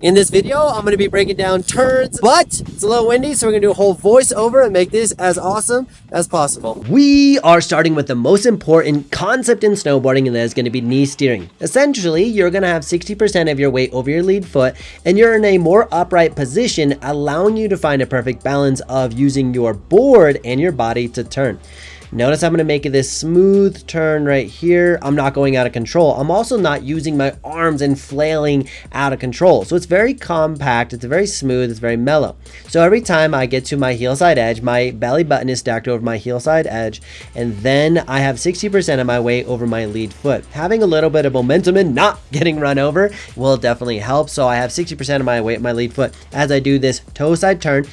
In this video, I'm going to be breaking down turns, but it's a little windy, so we're going to do a whole voiceover and make this as awesome as possible. We are starting with the most important concept in snowboarding, and that is going to be knee steering. Essentially, you're going to have 60% of your weight over your lead foot, and you're in a more upright position, allowing you to find a perfect balance of using your board and your body to turn. Notice I'm going to make this smooth turn right here. I'm not going out of control. I'm also not using my arms and flailing out of control. So it's very compact, it's very smooth, it's very mellow. So every time I get to my heel side edge, my belly button is stacked over my heel side edge, and then I have 60% of my weight over my lead foot. Having a little bit of momentum and not getting run over will definitely help. So I have 60% of my weight, my lead foot. As I do this toe side turn,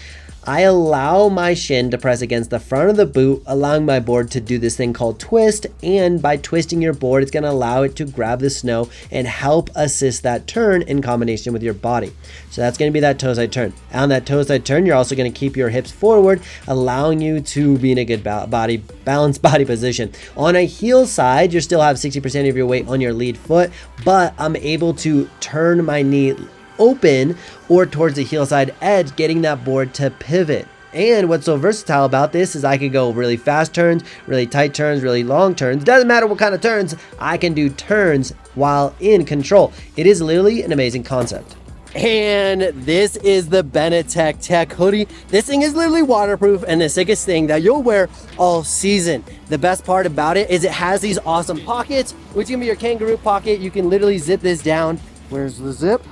I allow my shin to press against the front of the boot, allowing my board to do this thing called twist. And by twisting your board, it's going to allow it to grab the snow and help assist that turn in combination with your body. So that's going to be that toe side turn. On that toe side turn, you're also going to keep your hips forward, allowing you to be in a good balanced body position. On a heel side, you still have 60% of your weight on your lead foot, but I'm able to turn my knee open or towards the heel side edge, getting that board to pivot. And what's so versatile about this is I can go really fast turns, really tight turns, really long turns. Doesn't matter what kind of turns, I can do turns while in control. It is literally an amazing concept. And this is the Bennett Tech hoodie. This thing is literally waterproof and the sickest thing that you'll wear all season. The best part about it is it has these awesome pockets, which can be your kangaroo pocket. You can literally zip this down. Where's the zip?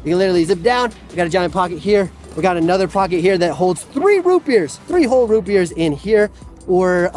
You can literally zip down. We got a giant pocket here. We got another pocket here that holds 3 root beers, 3 whole root beers in here, or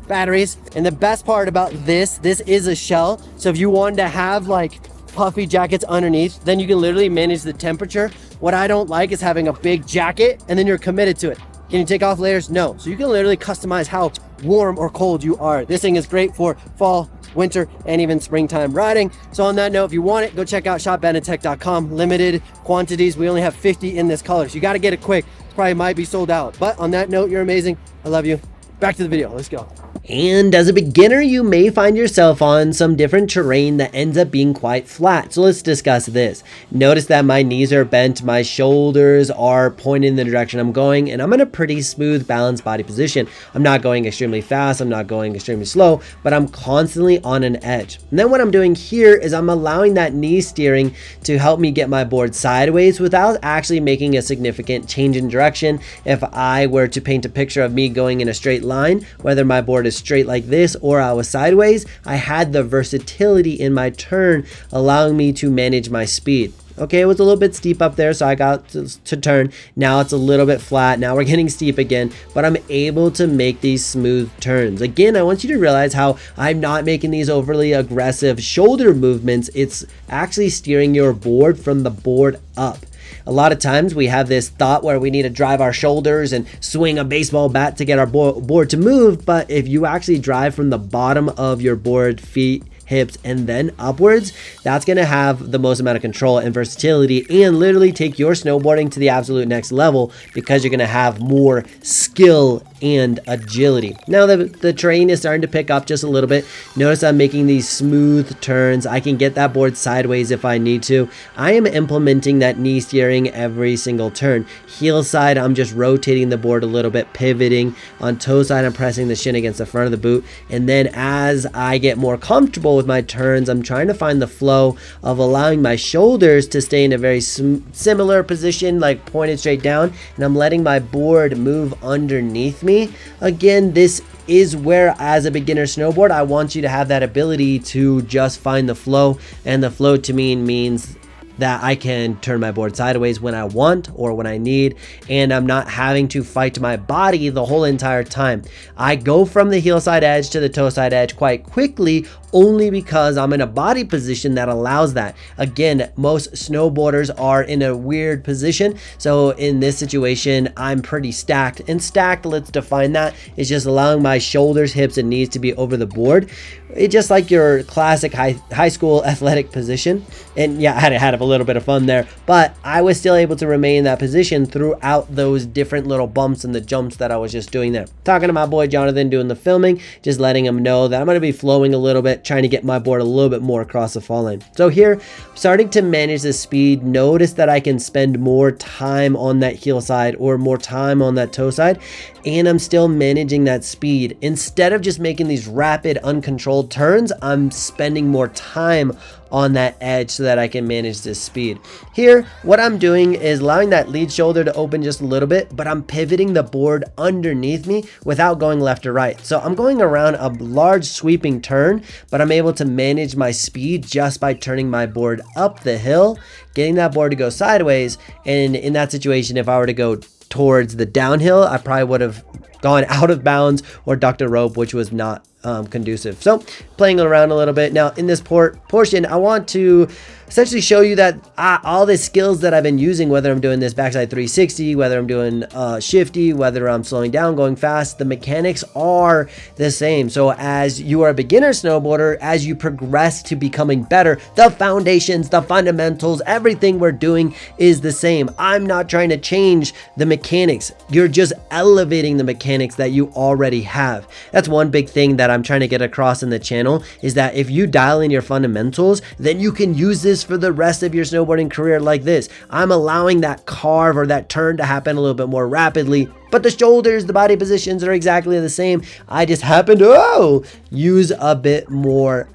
batteries. And the best part about this is a shell. So if you wanted to have like puffy jackets underneath, then you can literally manage the temperature. What I don't like is having a big jacket and then you're committed to it. Can you take off layers? No. So you can literally customize how warm or cold you are. This thing is great for fall, winter, and even springtime riding. So on that note, if you want it, go check out shopbennettech.com. Limited quantities. We only have 50 in this color. So you got to get it quick. It probably might be sold out. But on that note, you're amazing. I love you. Back to the video. Let's go. And as a beginner, you may find yourself on some different terrain that ends up being quite flat. So let's discuss this. Notice that my knees are bent, my shoulders are pointed in the direction I'm going, and I'm in a pretty smooth, balanced body position. I'm not going extremely fast, I'm not going extremely slow, but I'm constantly on an edge. And then what I'm doing here is I'm allowing that knee steering to help me get my board sideways without actually making a significant change in direction. If I were to paint a picture of me going in a straight line, whether my board is straight like this or I was sideways, I had the versatility in my turn, allowing me to manage my speed. Okay, it was a little bit steep up there, so I got to turn. Now it's a little bit flat. Now we're getting steep again, but I'm able to make these smooth turns. Again, I want you to realize how I'm not making these overly aggressive shoulder movements. It's actually steering your board from the board up. A lot of times we have this thought where we need to drive our shoulders and swing a baseball bat to get our board to move, but if you actually drive from the bottom of your board, feet, hips, and then upwards, that's going to have the most amount of control and versatility and literally take your snowboarding to the absolute next level, because you're going to have more skill and agility. Now the terrain is starting to pick up just a little bit. Notice I'm making these smooth turns. I can get that board sideways if I need to. I am implementing that knee steering every single turn. Heel side, I'm just rotating the board a little bit, pivoting. On toe side, I'm pressing the shin against the front of the boot. And then as I get more comfortable with my turns, I'm trying to find the flow of allowing my shoulders to stay in a very similar position, like pointed straight down, and I'm letting my board move underneath me. Again, this is where, as a beginner snowboard, I want you to have that ability to just find the flow, and the flow to me means that I can turn my board sideways when I want or when I need, and I'm not having to fight my body the whole entire time. I go from the heel side edge to the toe side edge quite quickly, only because I'm in a body position that allows that. Again, most snowboarders are in a weird position. So in this situation, I'm pretty stacked. And stacked, let's define that, is just allowing my shoulders, hips, and knees to be over the board. It's just like your classic high school athletic position. And yeah, I had to little bit of fun there, but I was still able to remain in that position throughout those different little bumps and the jumps that I was just doing there. Talking to my boy Jonathan doing the filming, just letting him know that I'm going to be flowing a little bit, trying to get my board a little bit more across the fall line. So here, starting to manage the speed, notice that I can spend more time on that heel side or more time on that toe side, and I'm still managing that speed. Instead of just making these rapid, uncontrolled turns, I'm spending more time on that edge so that I can manage this speed. Here, what I'm doing is allowing that lead shoulder to open just a little bit, but I'm pivoting the board underneath me without going left or right. So I'm going around a large sweeping turn, but I'm able to manage my speed just by turning my board up the hill, getting that board to go sideways. And in that situation, if I were to go towards the downhill, I probably would have gone out of bounds or ducked a rope, which was not conducive. So playing around a little bit. Now in this portion, I want to essentially show you that all the skills that I've been using, whether I'm doing this backside 360, whether I'm doing shifty, whether I'm slowing down, going fast, the mechanics are the same. So as you are a beginner snowboarder, as you progress to becoming better, the foundations, the fundamentals, everything we're doing is the same. I'm not trying to change the mechanics. You're just elevating the mechanics that you already have. That's one big thing that I'm trying to get across in the channel, is that if you dial in your fundamentals, then you can use this for the rest of your snowboarding career like this. I'm allowing that carve or that turn to happen a little bit more rapidly, but the shoulders, the body positions are exactly the same. I just happen to use a bit more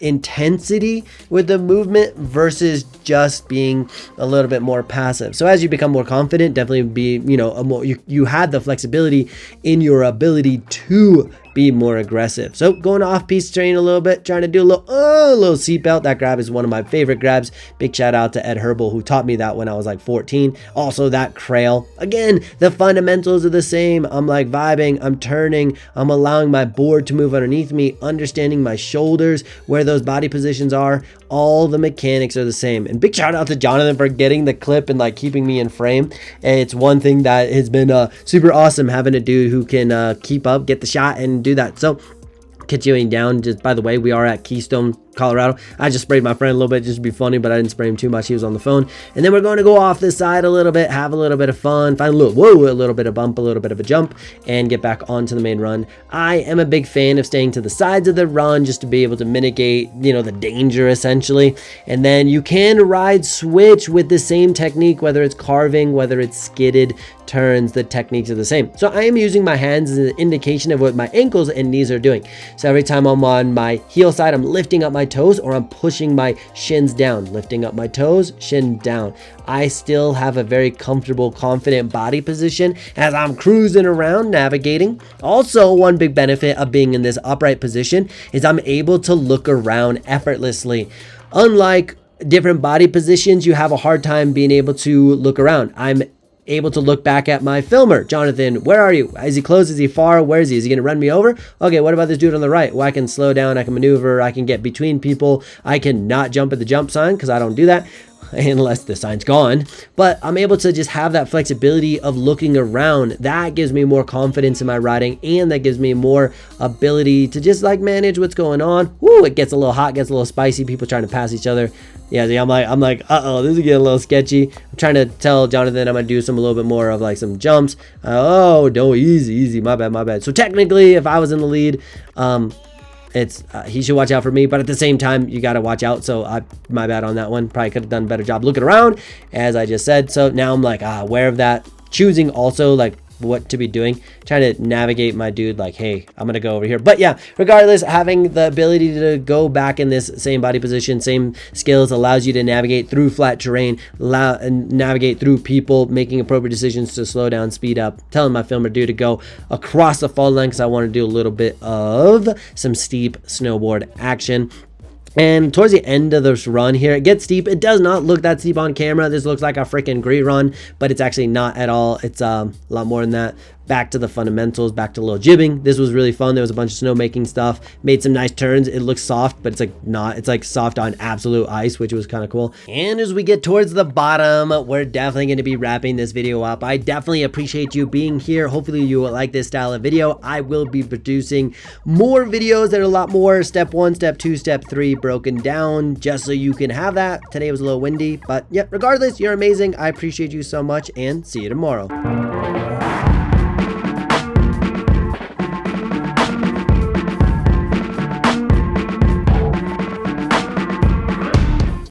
intensity with the movement versus just being a little bit more passive. So as you become more confident, definitely be, you have the flexibility in your ability to be more aggressive. So going off piece terrain a little bit, trying to do a little seatbelt. That grab is one of my favorite grabs. Big shout out to Ed Herbal, who taught me that when I was like 14. Also that crail. Again, the fundamentals are the same. I'm like vibing, I'm turning, I'm allowing my board to move underneath me, understanding my shoulders, where those body positions are. All the mechanics are the same. And big shout out to Jonathan for getting the clip and like keeping me in frame. And it's one thing that has been super awesome, having a dude who can keep up, get the shot, and do that. So continuing down, just by the way, we are at Keystone, Colorado. I just sprayed my friend a little bit just to be funny, but I didn't spray him too much. He was on the phone. And then we're going to go off this side a little bit, have a little bit of fun, find a little bit of bump, a little bit of a jump, and get back onto the main run. I am a big fan of staying to the sides of the run just to be able to mitigate, the danger essentially. And then you can ride switch with the same technique, whether it's carving, whether it's skidded turns, the techniques are the same. So I am using my hands as an indication of what my ankles and knees are doing. So every time I'm on my heel side, I'm lifting up my toes, or I'm pushing my shins down, lifting up my toes, shin down. I still have a very comfortable, confident body position as I'm cruising around, navigating. Also, one big benefit of being in this upright position is I'm able to look around effortlessly. Unlike different body positions, you have a hard time being able to look around. I'm able to look back at my filmer. Jonathan, where are you? Is he close? Is he far? Where is he? Is he going to run me over? Okay, what about this dude on the right? Well, I can slow down, I can maneuver, I can get between people, I can not jump at the jump sign because I don't do that unless the sign's gone. But I'm able to just have that flexibility of looking around. That gives me more confidence in my riding, and that gives me more ability to just like manage what's going on. Woo, it gets a little hot, gets a little spicy, people trying to pass each other. Yeah, I'm like, uh-oh, this is getting a little sketchy. I'm trying to tell Jonathan I'm gonna do a little bit more of like some jumps. Oh, no, easy, my bad. So technically, if I was in the lead, he should watch out for me, but at the same time, you got to watch out. So my bad on that one. Probably could have done a better job looking around, as I just said. So now I'm like aware of that, choosing also like what to be doing, trying to navigate my dude like, hey, I'm gonna go over here. But yeah, regardless, having the ability to go back in this same body position, same skills, allows you to navigate through flat terrain, and navigate through people, making appropriate decisions to slow down, speed up, telling my filmer dude to go across the fall line because I want to do a little bit of some steep snowboard action. And towards the end of this run here, it gets steep. It does not look that steep on camera. This looks like a freaking great run, but it's actually not at all. It's a lot more than that. back to the fundamentals, back to a little jibbing. This was really fun. There was a bunch of snowmaking stuff, made some nice turns. It looks soft, but it's like not, it's like soft on absolute ice, which was kind of cool. And as we get towards the bottom, we're definitely going to be wrapping this video up. I definitely appreciate you being here. Hopefully you will like this style of video. I will be producing more videos that are a lot more step 1, step 2, step 3 broken down, just so you can have that. Today was a little windy, but yeah, regardless, you're amazing. I appreciate you so much, and see you tomorrow.